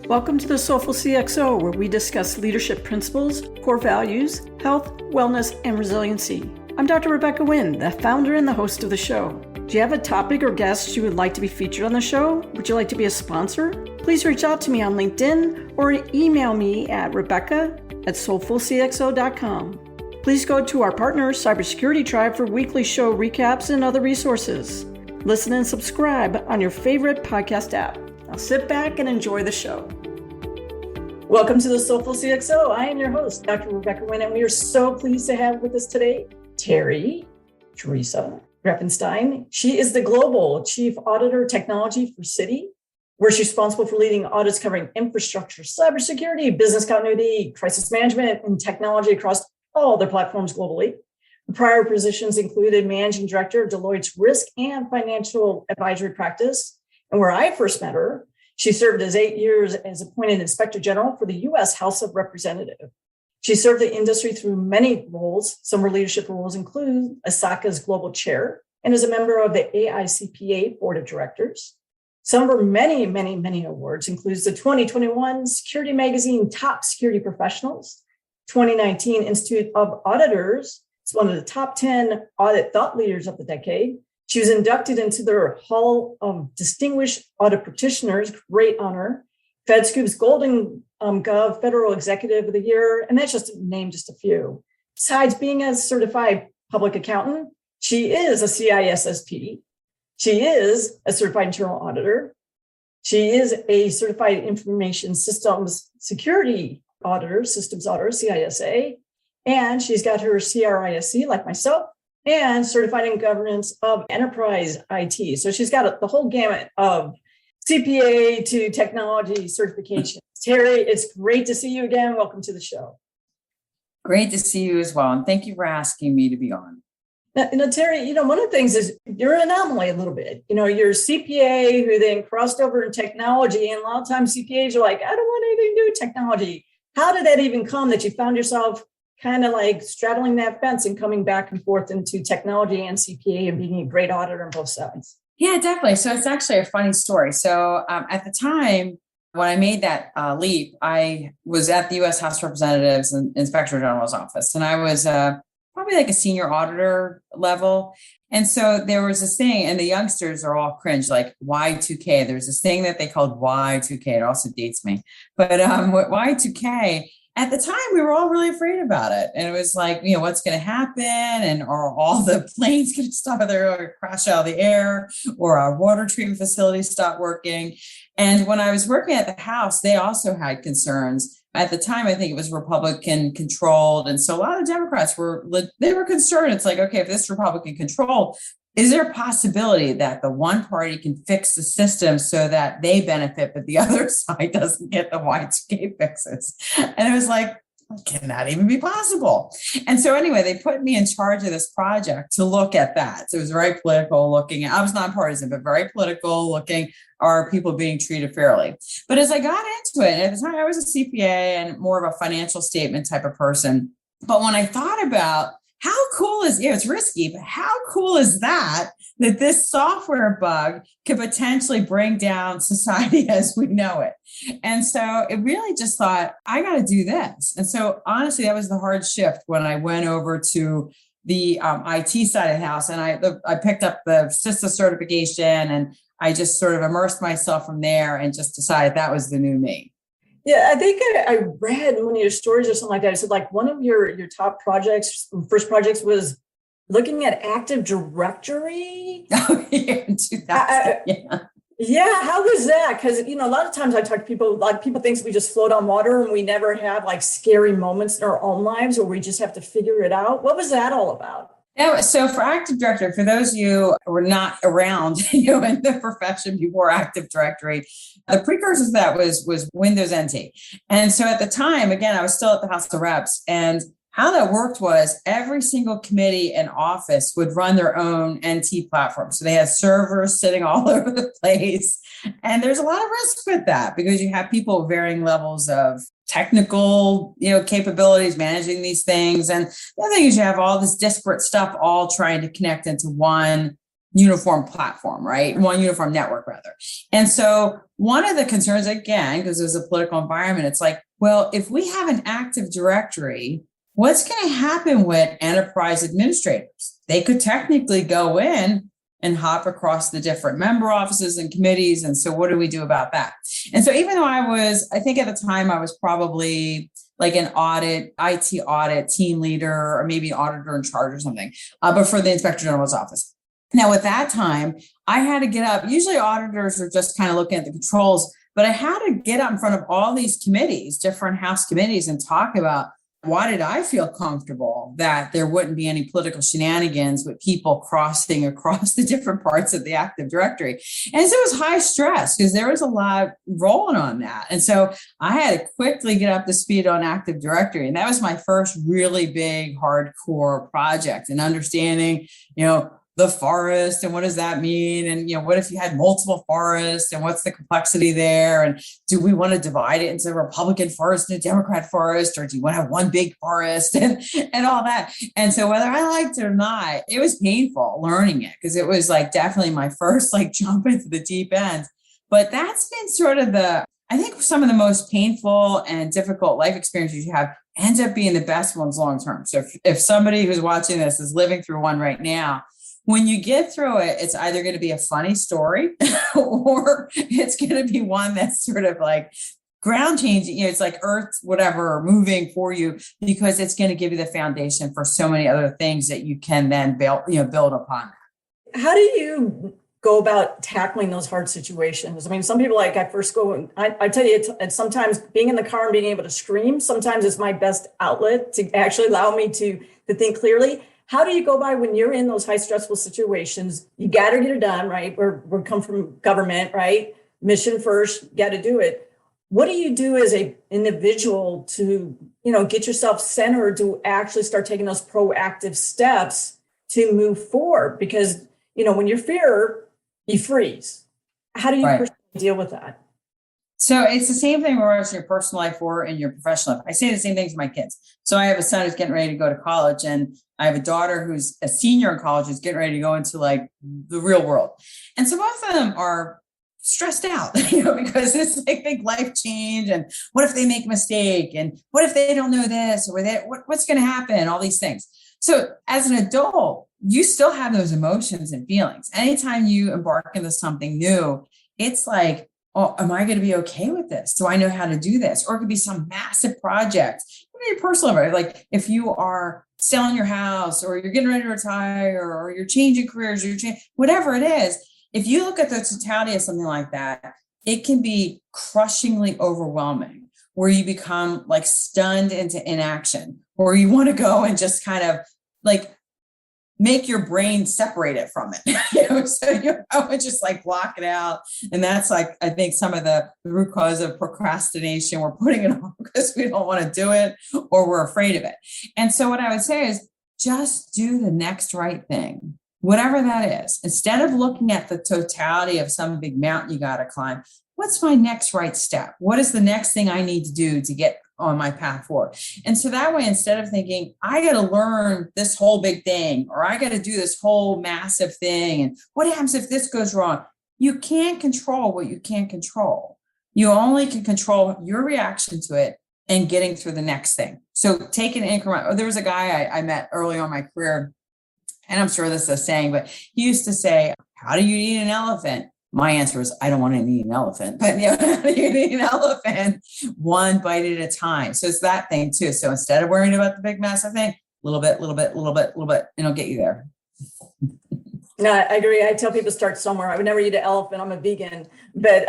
Welcome to the Soulful CXO, where we discuss leadership principles, core values, health, wellness, and resiliency. I'm Dr. Rebecca Wynn, the founder and the host of the show. Do you have a topic or guest you would like to be featured on the show? Would you like to be a sponsor? Please reach out to me on LinkedIn or email me at rebecca@soulfulcxo.com. Please go to our partner, Cybersecurity Tribe, for weekly show recaps and other resources. Listen and subscribe on your favorite podcast app. Now sit back and enjoy the show. Welcome to the Soulful CXO. I am your host, Dr. Rebecca Wynn, and we are so pleased to have with us today Theresa Grafenstine. She is the Global Chief Auditor Technology for Citi, where she's responsible for leading audits covering infrastructure, cybersecurity, business continuity, crisis management, and technology across all their platforms globally. The prior positions included Managing Director of Deloitte's Risk and Financial Advisory Practice. And where I first met her, she served as 8 years as appointed Inspector General for the U.S. House of Representatives. She served the industry through many roles. Some of her leadership roles include ASACA's Global Chair and is a member of the AICPA Board of Directors. Some of her many awards includes the 2021 Security Magazine Top Security Professionals, 2019 Institute of Auditors. It's one of the top 10 audit thought leaders of the decade. She was inducted into their Hall of Distinguished Audit Practitioners, great honor. FedScoop's Golden Gov Federal Executive of the Year, and that's just to name just a few. Besides being a certified public accountant, she is a CISSP. She is a certified internal auditor. She is a certified information systems security auditor, systems auditor, CISA, and she's got her CRISC, like myself, and certified in governance of enterprise IT. So she's got the whole gamut of CPA to technology certifications. Terry, it's great to see you again. Welcome to the show. Great to see you as well. And thank you for asking me to be on. Now, Terry, one of the things is you're an anomaly a little bit. You're a CPA who then crossed over in technology. And a lot of times CPAs are like, I don't want anything to do with technology. How did that even come that you found yourself kind of like straddling that fence and coming back and forth into technology and CPA and being a great auditor on both sides? Yeah, definitely. So it's actually a funny story. So at the time when I made that leap, I was at the U.S. House of Representatives and Inspector General's office, and I was probably like a senior auditor level. And so there was this thing, and the youngsters are all cringe, like Y2K. There's this thing that they called Y2K. It also dates me. But Y2K, at the time, we were all really afraid about it. And it was like, what's going to happen? And are all the planes going to stop? They're going to crash out of the air, or our water treatment facilities stop working. And when I was working at the House, they also had concerns. At the time, I think it was Republican controlled. And so a lot of Democrats were concerned. It's like, okay, if this is Republican controlled, is there a possibility that the one party can fix the system so that they benefit, but the other side doesn't get the Y2K fixes? And it was like, can that even be possible? And so anyway, they put me in charge of this project to look at that. So it was very political looking. I was nonpartisan, but very political looking. Are people being treated fairly? But as I got into it, at the time I was a CPA and more of a financial statement type of person. But when I thought about how cool is, it's risky, but how cool is that this software bug could potentially bring down society as we know it? And so it really just thought, I got to do this. And so honestly, that was the hard shift when I went over to the IT side of the house, and I picked up the CISA certification, and I just sort of immersed myself from there and just decided that was the new me. Yeah, I think I read one of your stories or something like that. It said like one of your top first projects was looking at Active Directory. Oh, yeah, in 2000. Yeah, how was that? Because, a lot of times I talk to people, a lot of people think we just float on water and we never have like scary moments in our own lives where we just have to figure it out. What was that all about? Yeah, so for Active Directory, for those of you who were not around, in the profession before Active Directory, the precursor to that was Windows NT. And so at the time, again, I was still at the House of Reps, and how that worked was every single committee and office would run their own NT platform. So they had servers sitting all over the place. And there's a lot of risk with that because you have people with varying levels of technical, capabilities managing these things. And the other thing is you have all this disparate stuff all trying to connect into one uniform platform, right? One uniform network rather. And so one of the concerns, again, because it was a political environment, it's like, well, if we have an active directory, what's going to happen with enterprise administrators? They could technically go in and hop across the different member offices and committees. And so what do we do about that? And so even though I think at the time I was probably like an IT audit team leader, or maybe auditor in charge or something, but for the Inspector General's office. Now at that time, I had to get up. Usually auditors are just kind of looking at the controls, but I had to get up in front of all these committees, different House committees, and talk about, why did I feel comfortable that there wouldn't be any political shenanigans with people crossing across the different parts of the Active Directory? And so it was high stress because there was a lot rolling on that. And so I had to quickly get up to speed on Active Directory. And that was my first really big hardcore project, and understanding, the forest and what does that mean? And, what if you had multiple forests and what's the complexity there? And do we want to divide it into a Republican forest and a Democrat forest, or do you want to have one big forest and all that? And so whether I liked it or not, it was painful learning it, because it was like definitely my first jump into the deep end. But that's been sort of I think some of the most painful and difficult life experiences you have end up being the best ones long-term. So if somebody who's watching this is living through one right now, when you get through it, it's either going to be a funny story or it's going to be one that's sort of like ground changing. It's like earth, whatever, moving for you, because it's going to give you the foundation for so many other things that you can then build upon. How do you go about tackling those hard situations? I mean, some people I first go, I tell you, it's sometimes being in the car and being able to scream, sometimes it's my best outlet to actually allow me to think clearly. How do you go by when you're in those high stressful situations? You got to get it done, right? We come from government, right? Mission first, got to do it. What do you do as an individual to, get yourself centered to actually start taking those proactive steps to move forward? Because, when you fear, you freeze. How do you personally deal with that? So it's the same thing whether it's in your personal life or in your professional life. I say the same thing to my kids. So I have a son who's getting ready to go to college, and I have a daughter who's a senior in college who's getting ready to go into the real world. And so both of them are stressed out, because it's like big life change. And what if they make a mistake? And what if they don't know this, or what's going to happen? All these things. So as an adult, you still have those emotions and feelings. Anytime you embark into something new, it's like, oh, am I going to be okay with this? Do I know how to do this? Or it could be some massive project. Your personal life, like if you are selling your house, or you're getting ready to retire, or you're changing careers, whatever it is. If you look at the totality of something like that, it can be crushingly overwhelming, where you become stunned into inaction, or you want to go and just kind of make your brain separate it from it. So I would just block it out. And that's I think some of the root cause of procrastination. We're putting it on because we don't want to do it, or we're afraid of it. And so what I would say is just do the next right thing, whatever that is. Instead of looking at the totality of some big mountain you got to climb, what's my next right step? What is the next thing I need to do to get on my path forward? And so that way, instead of thinking, I got to learn this whole big thing, or I got to do this whole massive thing, and what happens if this goes wrong? You can't control what you can't control. You only can control your reaction to it and getting through the next thing. So take an increment. There was a guy I met early on in my career, and I'm sure this is a saying, but he used to say, how do you eat an elephant? My answer is, I don't want to eat an elephant, but you eat an elephant one bite at a time. So it's that thing too. So instead of worrying about the big massive thing, little bit, and it'll get you there. No, I agree. I tell people start somewhere. I would never eat an elephant. I'm a vegan, but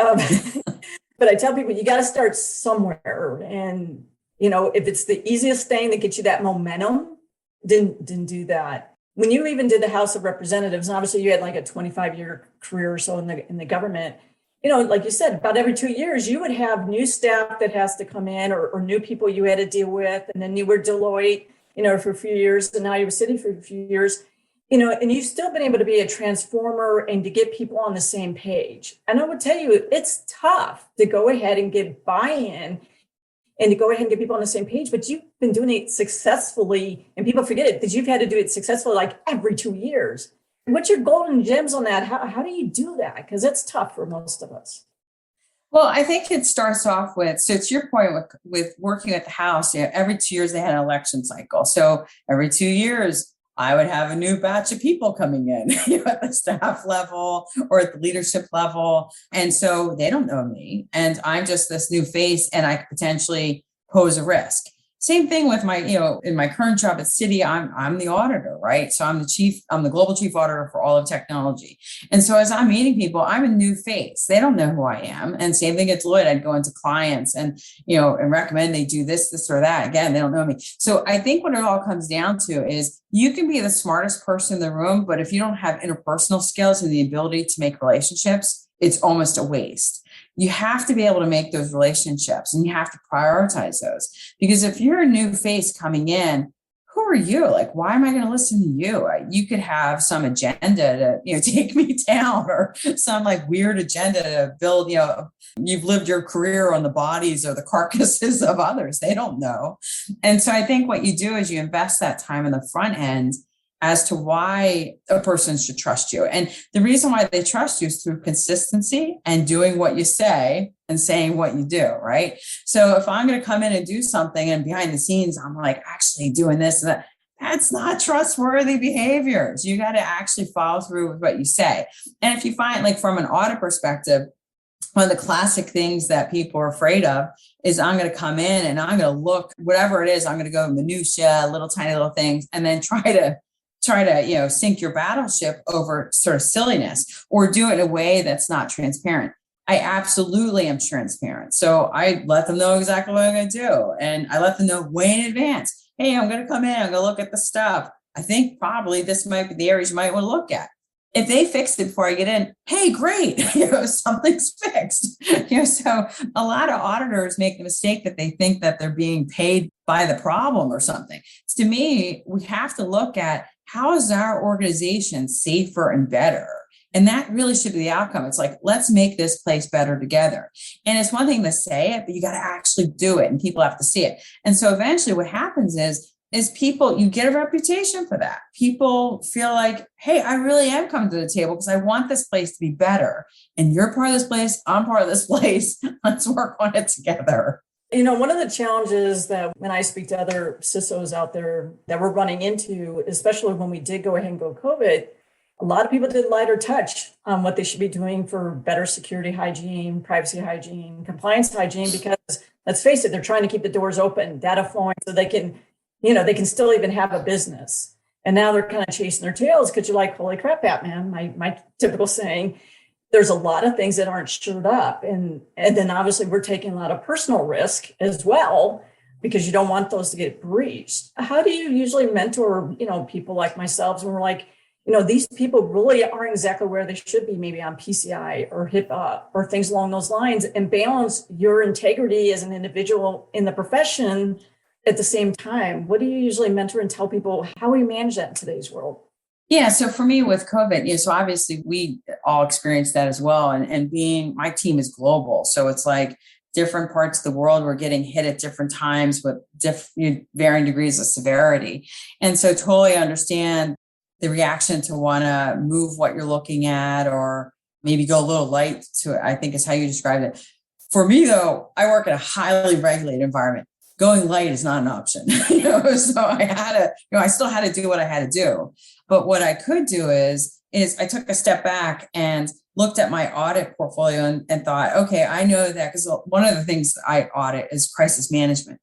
but I tell people you got to start somewhere. And if it's the easiest thing that gets you that momentum, then do that. When you even did the House of Representatives, and obviously you had a 25-year career or so in the government, like you said, about every 2 years, you would have new staff that has to come in, or new people you had to deal with. And then you were Deloitte, for a few years, and now you were Citi for a few years, and you've still been able to be a transformer and to get people on the same page. And I would tell you, it's tough to go ahead and get buy-in and to go ahead and get people on the same page, but you've been doing it successfully, and people forget it because you've had to do it successfully every 2 years. What's your golden gems on that? How do you do that? Because it's tough for most of us. Well, I think it starts off with, so to your point with working at the house, every 2 years they had an election cycle. So every 2 years, I would have a new batch of people coming in at the staff level or at the leadership level. And so they don't know me and I'm just this new face and I could potentially pose a risk. Same thing with my, in my current job at Citi, I'm the auditor, right? So I'm the global chief auditor for all of technology. And so as I'm meeting people, I'm a new face. They don't know who I am. And same thing at Deloitte, I'd go into clients and recommend they do this or that. Again, they don't know me. So I think what it all comes down to is you can be the smartest person in the room, but if you don't have interpersonal skills and the ability to make relationships, it's almost a waste. You have to be able to make those relationships and you have to prioritize those. Because if you're a new face coming in, who are you? Like, why am I going to listen to you? You could have some agenda to, take me down or some like weird agenda to build, you've lived your career on the bodies or the carcasses of others. They don't know. And so I think what you do is you invest that time in the front end as to why a person should trust you. And the reason why they trust you is through consistency and doing what you say and saying what you do, right? So if I'm going to come in and do something and behind the scenes, I'm like actually doing this and that, that's not trustworthy behaviors. You got to actually follow through with what you say. And if you find like from an audit perspective, one of the classic things that people are afraid of is I'm going to come in and I'm going to look, whatever it is, I'm going to go minutia, little tiny little things, and then try to sink your battleship over sort of silliness or do it in a way that's not transparent. I absolutely am transparent. So I let them know exactly what I'm going to do. And I let them know way in advance. Hey, I'm going to come in. I'm going to look at the stuff. I think probably this might be the areas you might want to look at. If they fix it before I get in, hey, great, something's fixed. So a lot of auditors make the mistake that they think that they're being paid by the problem or something. To me, we have to look at how is our organization safer and better? And that really should be the outcome. It's like, let's make this place better together. And it's one thing to say it, but you got to actually do it and people have to see it. And so eventually what happens is people, you get a reputation for that. People feel like, hey, I really am coming to the table because I want this place to be better. And you're part of this place, I'm part of this place. Let's work on it together. One of the challenges that when I speak to other CISOs out there that we're running into, especially when we did go ahead and go COVID, a lot of people did lighter touch on what they should be doing for better security hygiene, privacy hygiene, compliance hygiene, because let's face it, they're trying to keep the doors open, data flowing so they can, they can still even have a business. And now they're kind of chasing their tails because you're like, holy crap, Batman, my typical saying. There's a lot of things that aren't shored up. And then obviously we're taking a lot of personal risk as well, because you don't want those to get breached. How do you usually mentor, people like myself when we're like, these people really aren't exactly where they should be, maybe on PCI or HIPAA or things along those lines, and balance your integrity as an individual in the profession at the same time? What do you usually mentor and tell people how we manage that in today's world? Yeah. So for me with COVID, so obviously we all experienced that as well. And being, my team is global. So it's like different parts of the world were getting hit at different times with varying degrees of severity. And so totally understand the reaction to want to move what you're looking at, or maybe go a little light to it, I think is how you described it. For me though, I work in a highly regulated environment. Going light is not an option, so I still had to do what I had to do. But what I could do is I took a step back and looked at my audit portfolio and thought, okay, I know that because one of the things I audit is crisis management.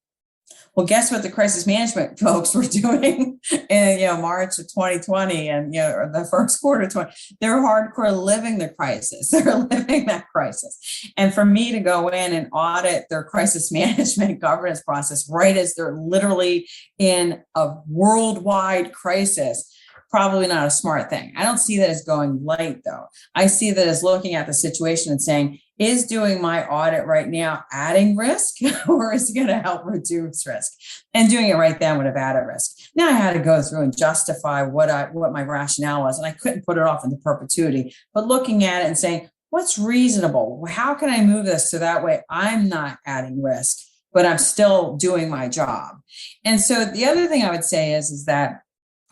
Well, guess what the crisis management folks were doing in March of 2020 and or the first quarter of 20. They're hardcore living the crisis. They're living that crisis. And for me to go in and audit their crisis management governance process right as they're literally in a worldwide crisis, probably not a smart thing. I don't see that as going light though. I see that as looking at the situation and saying, is doing my audit right now adding risk or is it going to help reduce risk? And doing it right then would have added risk. Now I had to go through and justify what my rationale was, and I couldn't put it off into perpetuity, but looking at it and saying, what's reasonable? How can I move this so that way I'm not adding risk, but I'm still doing my job? And so the other thing I would say is that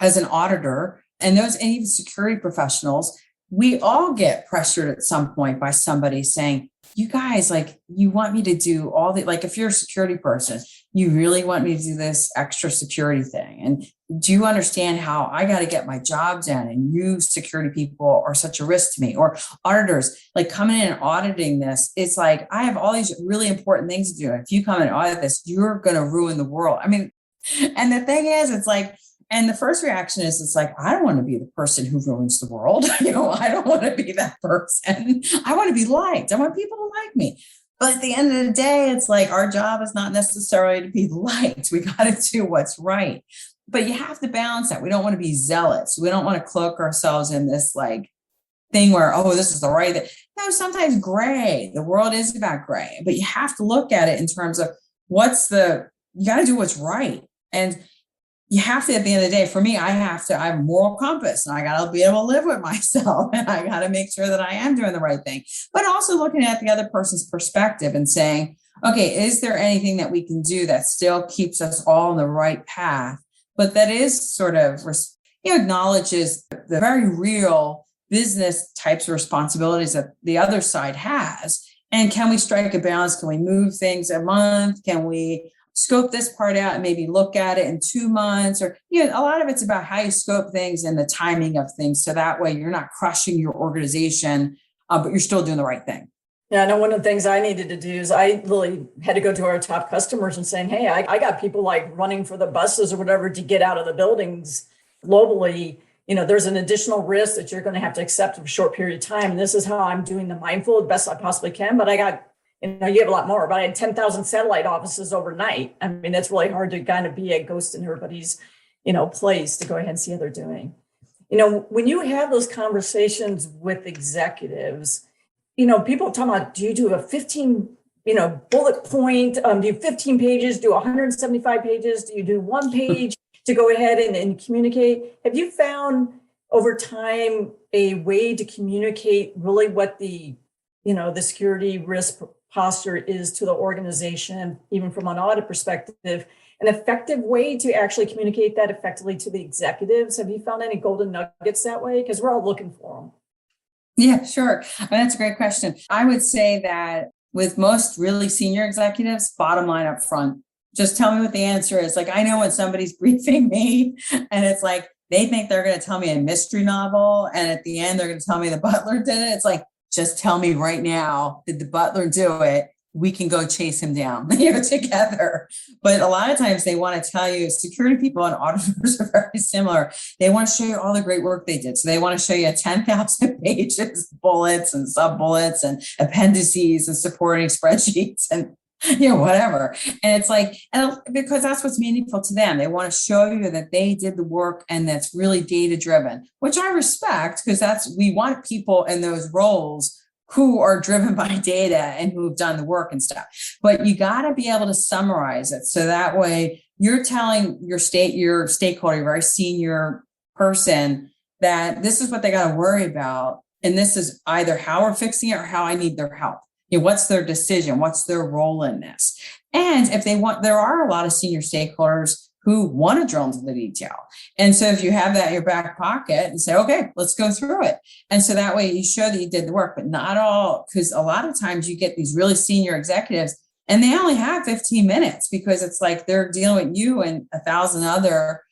as an auditor, And even security professionals, we all get pressured at some point by somebody saying, you guys, like, you want me to do all the, like, if you're a security person, you really want me to do this extra security thing. And do you understand how I got to get my job done? And you security people are such a risk to me. Or auditors, like, coming in and auditing this, it's like, I have all these really important things to do. And if you come and audit this, you're going to ruin the world. I mean, and the thing is, it's like, and the first reaction is, it's like, I don't want to be the person who ruins the world. I don't want to be that person. I want to be liked. I want people to like me. But at the end of the day, it's like, our job is not necessarily to be liked. We got to do what's right. But you have to balance that. We don't want to be zealots. We don't want to cloak ourselves in this like thing where, oh, this is the right thing. No, sometimes gray. The world is about gray. But you have to look at it in terms of you got to do what's right. And you have to, at the end of the day, for me, I have a moral compass, and I got to be able to live with myself, and I got to make sure that I am doing the right thing, but also looking at the other person's perspective and saying, okay, is there anything that we can do that still keeps us all on the right path, but that is sort of, acknowledges the very real business types of responsibilities that the other side has? And can we strike a balance? Can we move things a month? Can we scope this part out and maybe look at it in 2 months? Or, a lot of it's about how you scope things and the timing of things. So that way you're not crushing your organization, but you're still doing the right thing. Yeah, I know one of the things I needed to do is I really had to go to our top customers and saying, hey, I got people like running for the buses or whatever to get out of the buildings globally. There's an additional risk that you're going to have to accept for a short period of time. And this is how I'm doing the mindful the best I possibly can. But I got you have a lot more, but I had 10,000 satellite offices overnight. I mean, it's really hard to kind of be a ghost in everybody's, place to go ahead and see how they're doing. When you have those conversations with executives, people talk about, do you do a 15, bullet point? Do you 15 pages, do 175 pages? Do you do 1 page to go ahead and communicate? Have you found over time a way to communicate really what the security risk posture is to the organization, even from an audit perspective, an effective way to actually communicate that effectively to the executives? Have you found any golden nuggets that way? Because we're all looking for them. Yeah, sure. That's a great question. I would say that with most really senior executives, bottom line up front, just tell me what the answer is. Like, I know when somebody's briefing me and it's like, they think they're going to tell me a mystery novel, and at the end, they're going to tell me the butler did it. It's like, just tell me right now, did the butler do it? We can go chase him down, together. But a lot of times they want to tell you, security people and auditors are very similar. They want to show you all the great work they did. So they want to show you 10,000 pages, bullets and sub-bullets and appendices and supporting spreadsheets and whatever. And it's like, and because that's what's meaningful to them. They want to show you that they did the work and that's really data driven, which I respect, because we want people in those roles who are driven by data and who've done the work and stuff. But you got to be able to summarize it. So that way you're telling your stakeholder, your very senior person, that this is what they got to worry about. And this is either how we're fixing it or how I need their help. What's their decision? What's their role in this? And if there are a lot of senior stakeholders who want to drill into the detail. And so if you have that in your back pocket and say, okay, let's go through it. And so that way you show that you did the work, but not all, because a lot of times you get these really senior executives and they only have 15 minutes because it's like they're dealing with you and 1,000 other,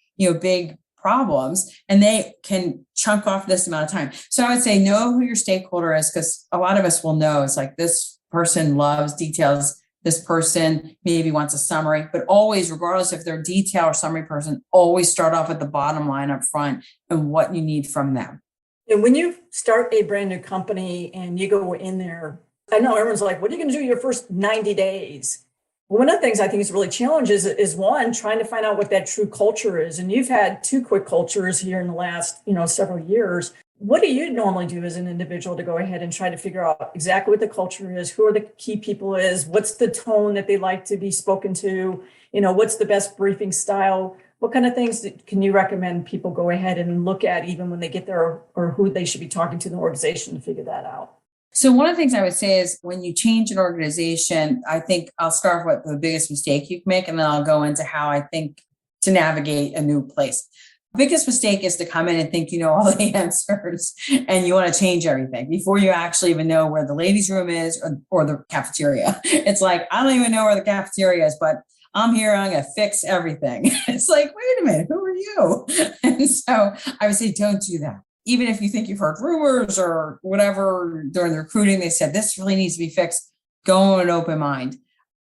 big problems, and they can chunk off this amount of time. So I would say know who your stakeholder is, because a lot of us will know it's like this person loves details. This person maybe wants a summary, but always, regardless if they're a detail or summary person, always start off at the bottom line up front and what you need from them. And when you start a brand new company and you go in there, I know everyone's like, what are you going to do your first 90 days? Well, one of the things I think is really challenging is one, trying to find out what that true culture is. And you've had 2 quick cultures here in the last, several years. What do you normally do as an individual to go ahead and try to figure out exactly what the culture is, who are the key people is, what's the tone that they like to be spoken to, what's the best briefing style? What kind of things can you recommend people go ahead and look at even when they get there, or who they should be talking to in the organization to figure that out? So one of the things I would say is when you change an organization, I think I'll start with the biggest mistake you can make, and then I'll go into how I think to navigate a new place. Biggest mistake is to come in and think you know all the answers and you want to change everything before you actually even know where the ladies' room is or the cafeteria. It's like, I don't even know where the cafeteria is, but I'm here, I'm going to fix everything. It's like, wait a minute, who are you? And so I would say, don't do that. Even if you think you've heard rumors or whatever during the recruiting, they said this really needs to be fixed, go with an open mind.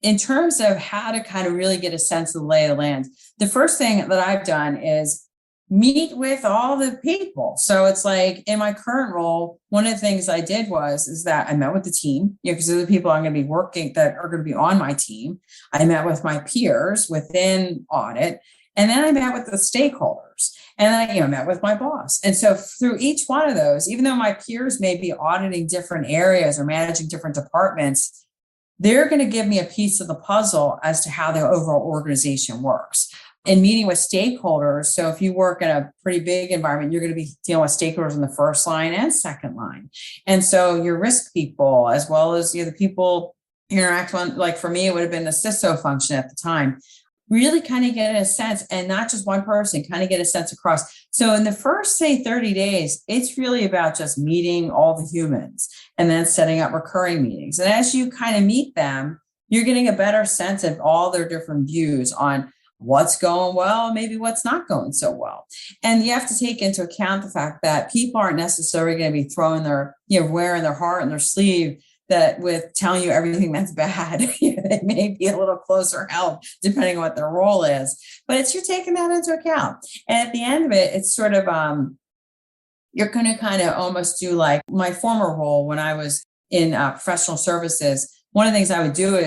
In terms of how to kind of really get a sense of the lay of the land, the first thing that I've done is meet with all the people. So it's like in my current role, one of the things I did is that I met with the team, because they're the people I'm going to be working that are going to be on my team. I met with my peers within audit, and then I met with the stakeholders, and then I met with my boss. And so through each one of those, even though my peers may be auditing different areas or managing different departments, they're going to give me a piece of the puzzle as to how the overall organization works. And meeting with stakeholders. So if you work in a pretty big environment, you're going to be dealing with stakeholders in the first line and second line. And so your risk people, as well as the people you interact with, like for me, it would have been the ScO function at the time, really kind of get a sense, and not just one person, kind of get a sense across. So in the first, say, 30 days, it's really about just meeting all the humans and then setting up recurring meetings. And as you kind of meet them, you're getting a better sense of all their different views on what's going well, maybe what's not going so well. And you have to take into account the fact that people aren't necessarily going to be throwing their, wearing their heart on their sleeve that with telling you everything that's bad. They may be a little closer help depending on what their role is, but it's you're taking that into account. And at the end of it, it's sort of, you're going to kind of almost do like my former role when I was in professional services. One of the things I would do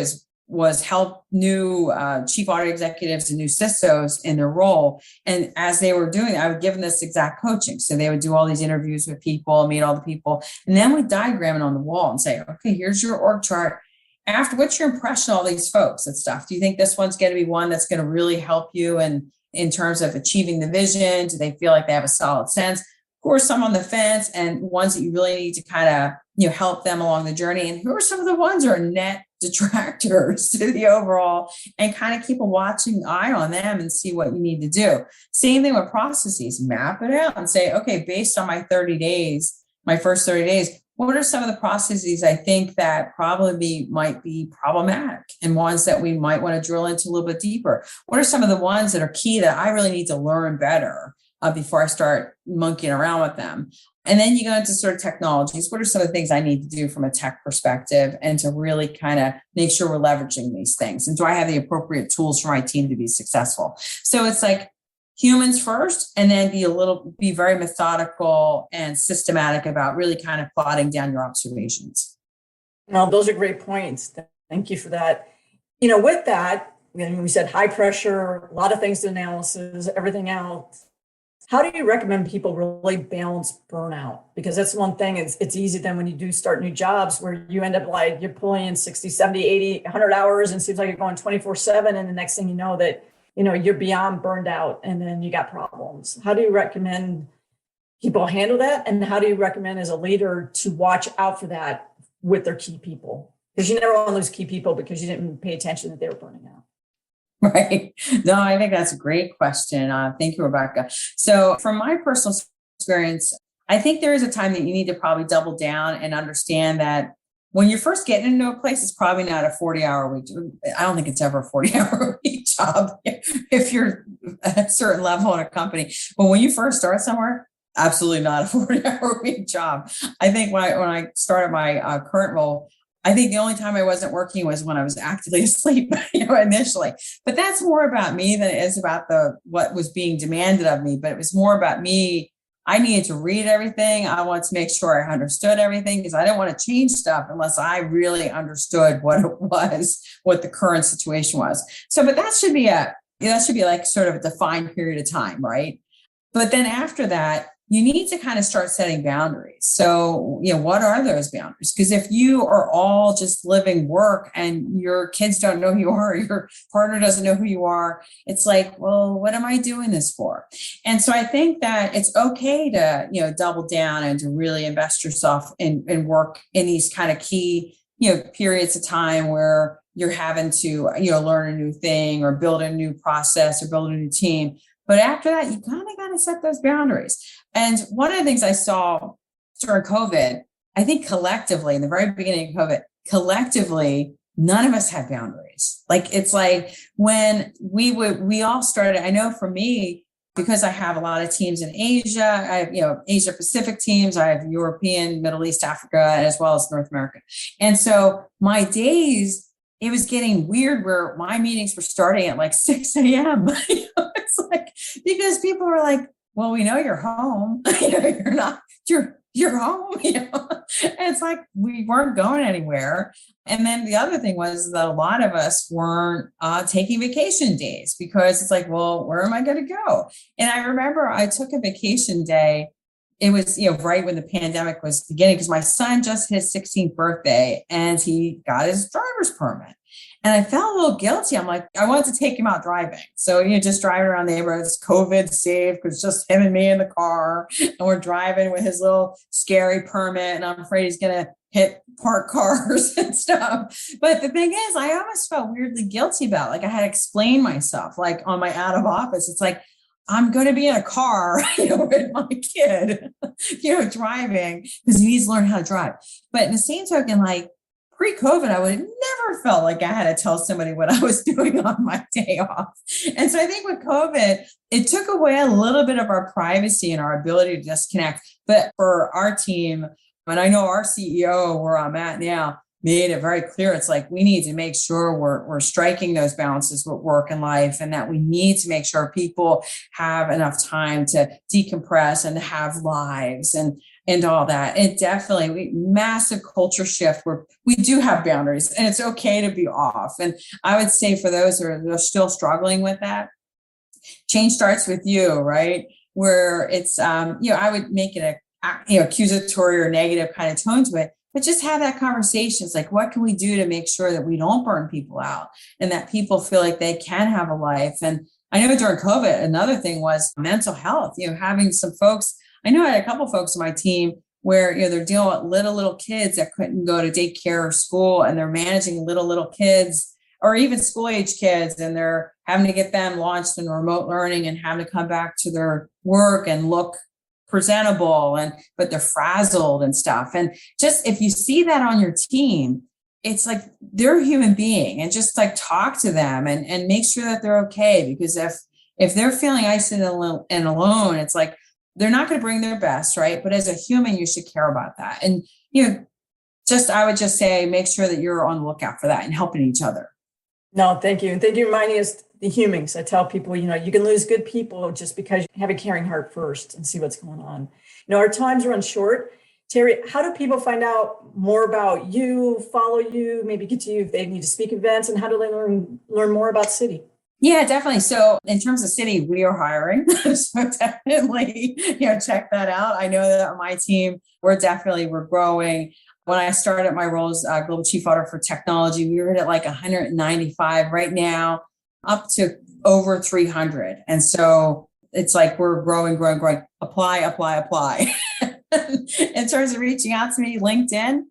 was help new chief audit executives and new CISOs in their role. And as they were doing it, I would give them this exact coaching. So they would do all these interviews with people, meet all the people, and then we'd diagram it on the wall and say, okay, here's your org chart. After, what's your impression of all these folks and stuff? Do you think this one's going to be one that's going to really help you in terms of achieving the vision? Do they feel like they have a solid sense? Who are some on the fence and ones that you really need to kind of, help them along the journey? And who are some of the ones that are net detractors to the overall, and kind of keep a watching eye on them and see what you need to do. Same thing with processes, map it out and say, okay, based on my 30 days, my first 30 days, what are some of the processes I think that probably might be problematic and ones that we might want to drill into a little bit deeper? What are some of the ones that are key that I really need to learn better before I start monkeying around with them? And then you go into sort of technologies. What are some of the things I need to do from a tech perspective and to really kind of make sure we're leveraging these things? And do I have the appropriate tools for my team to be successful? So it's like humans first, and then be very methodical and systematic about really kind of plotting down your observations. Well, those are great points. Thank you for that. With that, we said high pressure, a lot of things to analysis, everything else. How do you recommend people really balance burnout? Because that's one thing, it's easy then when you do start new jobs where you end up like you're pulling in 60, 70, 80, 100 hours and it seems like you're going 24/7. And the next thing you know that, you're beyond burned out and then you got problems. How do you recommend people handle that? And how do you recommend as a leader to watch out for that with their key people? Because you never want to lose key people because you didn't pay attention that they were burning out. Right. No, I think that's a great question. Thank you, Rebecca. So from my personal experience, I think there is a time that you need to probably double down and understand that when you're first getting into a place, it's probably not a 40-hour week. I don't think it's ever a 40-hour week job if you're at a certain level in a company. But when you first start somewhere, absolutely not a 40-hour week job. I think when I started my current role, I think the only time I wasn't working was when I was actively asleep, initially. But that's more about me than it is about what was being demanded of me. But it was more about me. I needed to read everything. I wanted to make sure I understood everything because I didn't want to change stuff unless I really understood what it was, what the current situation was. So, but that should be like sort of a defined period of time, right? But then after that, you need to kind of start setting boundaries. So, what are those boundaries? Because if you are all just living work and your kids don't know who you are, your partner doesn't know who you are, it's like, well, what am I doing this for? And so I think that it's okay to, double down and to really invest yourself in work in these kind of key, periods of time where you're having to, learn a new thing or build a new process or build a new team. But after that, you kind of got to set those boundaries. And one of the things I saw during COVID, I think collectively, in the very beginning of COVID, collectively, none of us had boundaries. Like, it's like when we all started, I know for me, because I have a lot of teams in Asia, I have, Asia Pacific teams, I have European, Middle East, Africa, as well as North America. And so my days, it was getting weird where my meetings were starting at like 6 a.m. It's like, because people were like, well, we know you're home. You're home. And it's like, we weren't going anywhere. And then the other thing was that a lot of us weren't taking vacation days, because it's like, well, where am I going to go? And I remember I took a vacation day. It was, right when the pandemic was beginning, because my son just hit his 16th birthday and he got his driver's permit. And I felt a little guilty. I'm like, I wanted to take him out driving. So, just driving around the neighborhoods, COVID safe, because just him and me in the car, and we're driving with his little scary permit. And I'm afraid he's going to hit parked cars and stuff. But the thing is, I almost felt weirdly guilty about it. Like, I had to explain myself, like on my out of office. It's like, I'm going to be in a car, with my kid, driving, because he needs to learn how to drive. But in the same token, like, pre-COVID, I would have never felt like I had to tell somebody what I was doing on my day off. And so I think with COVID, it took away a little bit of our privacy and our ability to disconnect. But for our team, and I know our CEO, where I'm at now, made it very clear. It's like, we need to make sure we're striking those balances with work and life, and that we need to make sure people have enough time to decompress and have lives and all that. It definitely, massive culture shift where we do have boundaries, and it's okay to be off. And I would say for those who are still struggling with that, change starts with you, right? Where it's, I would make it accusatory or negative kind of tone to it, but just have that conversation. It's like, what can we do to make sure that we don't burn people out and that people feel like they can have a life? And I know during COVID, another thing was mental health, having some folks, I know I had a couple of folks on my team where, they're dealing with little kids that couldn't go to daycare or school, and they're managing little kids or even school age kids, and they're having to get them launched in remote learning and having to come back to their work and look presentable, but they're frazzled and stuff. And just, if you see that on your team, it's like, they're a human being, and just like talk to them and make sure that they're okay. Because if they're feeling isolated and alone, it's like, they're not going to bring their best, right? But as a human, you should care about that. And, I would just say, make sure that you're on the lookout for that and helping each other. No, thank you. And thank you for reminding us the humans. I tell people, you can lose good people just because you have a caring heart first and see what's going on. Our times run short. Terry, how do people find out more about you, follow you, maybe get to you if they need to speak events, and how do they learn more about Citi? Yeah, definitely. So in terms of Citi, we are hiring. So definitely, check that out. I know that on my team, we're growing. When I started my role as Global Chief Auditor for Technology, we were at like 195 right now, up to over 300. And so it's like, we're growing. Apply. In terms of reaching out to me, LinkedIn,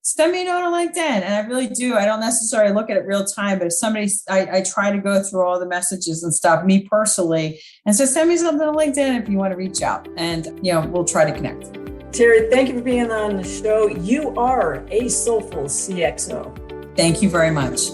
send me a note on LinkedIn. And I really do. I don't necessarily look at it real time, but if somebody, I try to go through all the messages and stuff, me personally. And so send me something on LinkedIn if you want to reach out, and, we'll try to connect. Terry, thank you for being on the show. You are a soulful CXO. Thank you very much.